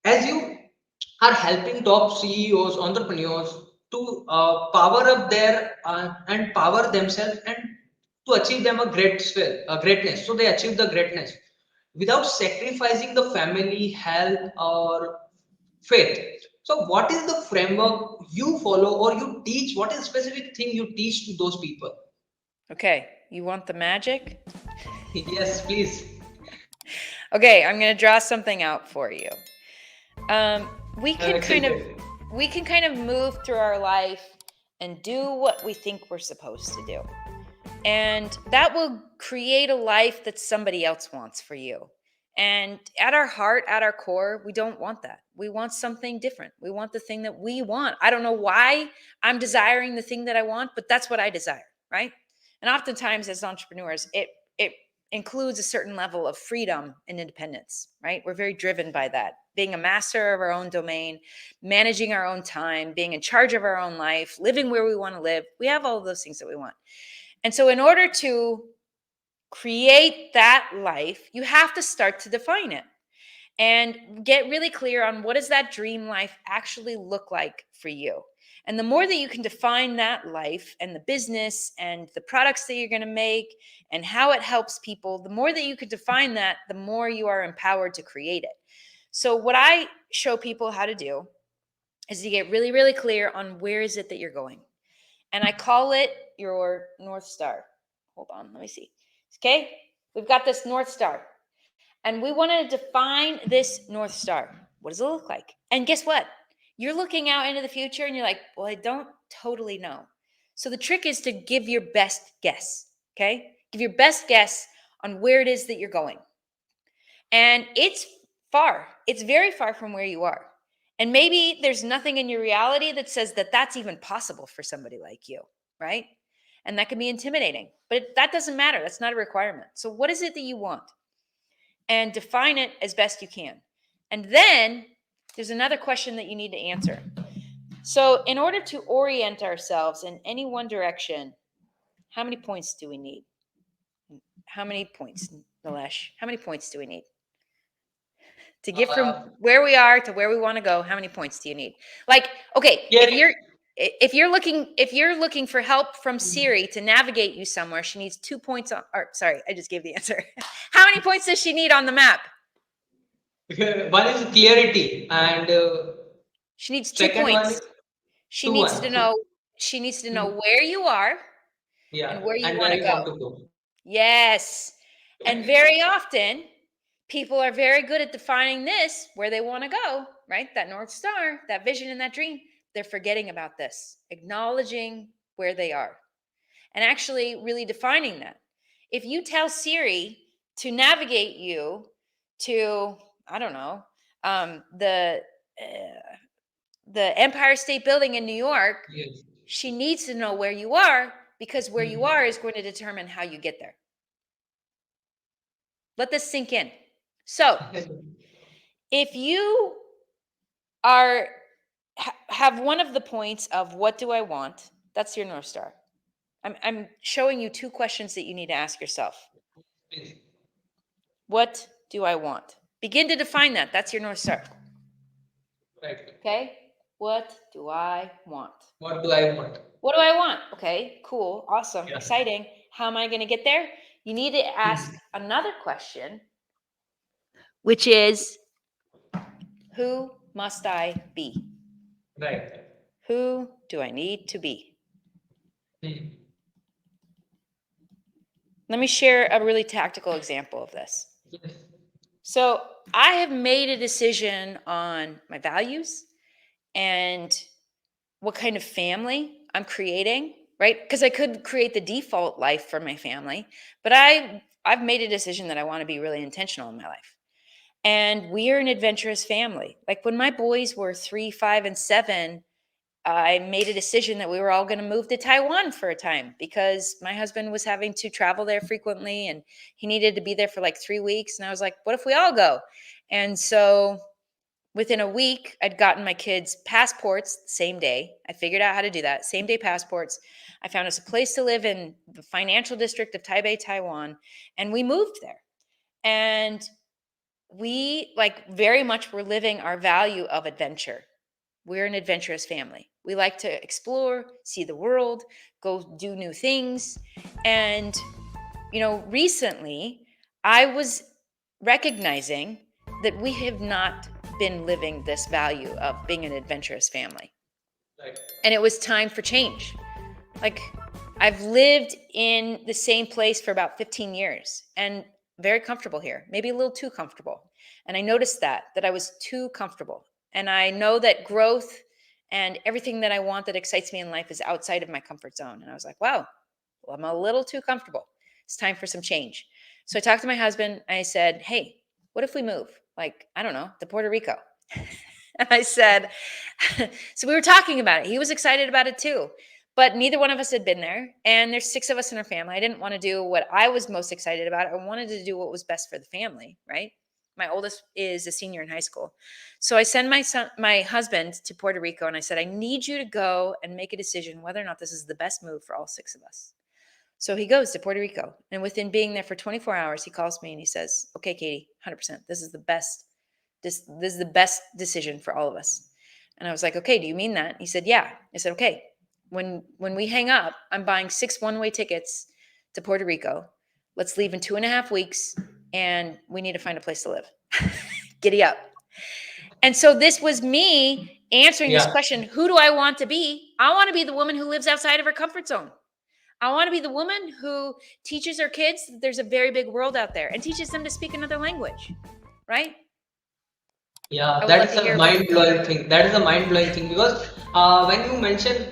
as you are helping top CEOs, entrepreneurs to power up their and power themselves and to achieve them a greatness. So they achieve the greatness without sacrificing the family, health, or faith. So, what is the framework you follow or you teach? What is the specific thing you teach to those people? Okay, you want the magic? Yes, please. Okay, I'm going to draw something out for you. Um, we I'm can kind of excited. we can kind of move through our life and do what we think we're supposed to do. And that will create a life that somebody else wants for you. And at our heart, at our core, we don't want that. We want something different. We want the thing that we want. I don't know why I'm desiring the thing that I want, but that's what I desire, right? And oftentimes as entrepreneurs, it includes a certain level of freedom and independence, right? We're very driven by that. Being a master of our own domain, managing our own time, being in charge of our own life, living where we want to live. We have all of those things that we want. And so, in order to create that life, you have to start to define it and get really clear on what does that dream life actually look like for you. And the more that you can define that life and the business and the products that you're going to make and how it helps people, the more that you can define that, the more you are empowered to create it. So what I show people how to do is to get really, really clear on where is it that you're going. And I call it your North Star. Hold on, let me see. Okay, we've got this North Star, and we want to define this North Star. What does it look like? And guess what? You're looking out into the future and you're like, well, I don't totally know. So the trick is to give your best guess. Okay, give your best guess on where it is that you're going. And it's far, it's very far from where you are. And maybe there's nothing in your reality that says that that's even possible for somebody like you, right? And that can be intimidating, but that doesn't matter. That's not a requirement. So, what is it that you want? And define it as best you can. And then there's another question that you need to answer. So, in order to orient ourselves in any one direction, how many points do we need? How many points, Nilesh? How many points do we need? To get from Uh, where we are to where we want to go, how many points do you need? Like, okay, yeah. if you're looking for help from Siri to navigate you somewhere, she needs 2 points on, or sorry, I just gave the answer. How many points does she need on the map? One is clarity, and She needs two second one is points. She two needs to one. So, know she needs to know hmm, where you are and yeah, where you and want where to you go. want to go. Yes. And very often, people are very good at defining this, where they want to go, right? That North Star, that vision and that dream. They're forgetting about this, acknowledging where they are, and actually really defining that. If you tell Siri to navigate you to, I don't know, uh, the Empire State Building in New York, Yes. she needs to know where you are because where you are Hmm. is going to determine how you get there. Let this sink in. So, if you are have one of the points of what do I want, that's your North Star. I'm showing you two questions that you need to ask yourself. Please. What do I want? Begin to define that. That's your North Star. Right. Okay? What do I want? What do I want? What do I want? Okay, cool, awesome, Yeah. exciting. How am I going to get there? You need to ask Hmm. another question, which is who must I be? Right. Who do I need to be? Hmm. Let me share a really tactical example of this. Yes. So, I have made a decision on my values and what kind of family I'm creating, right? Because I could create the default life for my family, but I've made a decision that I want to be really intentional in my life. And we are an adventurous family. Like when my boys were 3, 5, and 7, I made a decision that we were all going to move to Taiwan for a time because my husband was having to travel there frequently and he needed to be there for like 3 weeks. And I was like, what if we all go? And so within a week, I'd gotten my kids passports the same day. I figured out how to do that. Same day passports. I found us a place to live in the financial district of Taipei, Taiwan, and we moved there. And we like very much were living our value of adventure. We're an adventurous family. We like to explore, see the world, go do new things. And, recently I was recognizing that we have not been living this value of being an adventurous family. Right. And it was time for change. Like, I've lived in the same place for about 15 years and very comfortable here, maybe a little too comfortable. And I noticed that I was too comfortable. And I know that growth and everything that I want that excites me in life is outside of my comfort zone. And I was like, wow, well, I'm a little too comfortable. It's time for some change. So I talked to my husband. I said, hey, what if we move? Like, I don't know, to Puerto Rico. And I said, so we were talking about it. He was excited about it too. But neither one of us had been there. And there's 6 of us in our family. I didn't want to do what I was most excited about. I wanted to do what was best for the family, right? My oldest is a senior in high school. So I send my husband to Puerto Rico, and I said, I need you to go and make a decision whether or not this is the best move for all 6 of us. So he goes to Puerto Rico, and within being there for 24 hours, he calls me and he says, okay, Katie, 100%, this is the best. This is the best decision for all of us. And I was like, okay, do you mean that? He said, yeah. I said, okay, when we hang up, I'm buying 6 one-way tickets to Puerto Rico. Let's leave in 2.5 weeks, and we need to find a place to live. Giddy up. And so this was me answering this Yeah. question: who do I want to be? I want to be the woman who lives outside of her comfort zone. I want to be the woman who teaches her kids that there's a very big world out there and teaches them to speak another language, right? Yeah, I would that love is to a hear from mind you. blowing thing. That is a mind blowing thing because when you mention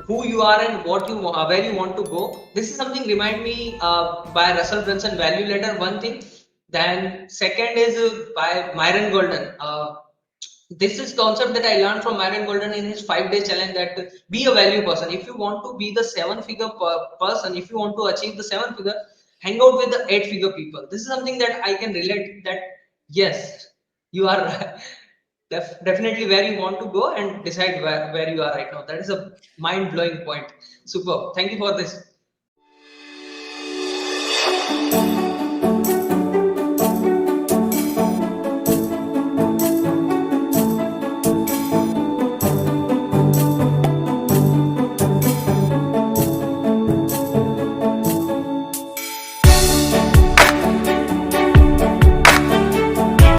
who you are and where you want to go, this is something remind me by Russell Brunson value letter. One thing, then second is by Myron Golden. This is concept that I learned from Myron Golden in his 5 day challenge that be a value person. If you want to be the 7 figure person, if you want to achieve the 7 figure, hang out with the 8 figure people. This is something that I can relate that yes, you are definitely where you want to go and decide where you are right now. That is a mind blowing point. Super. Thank you for this.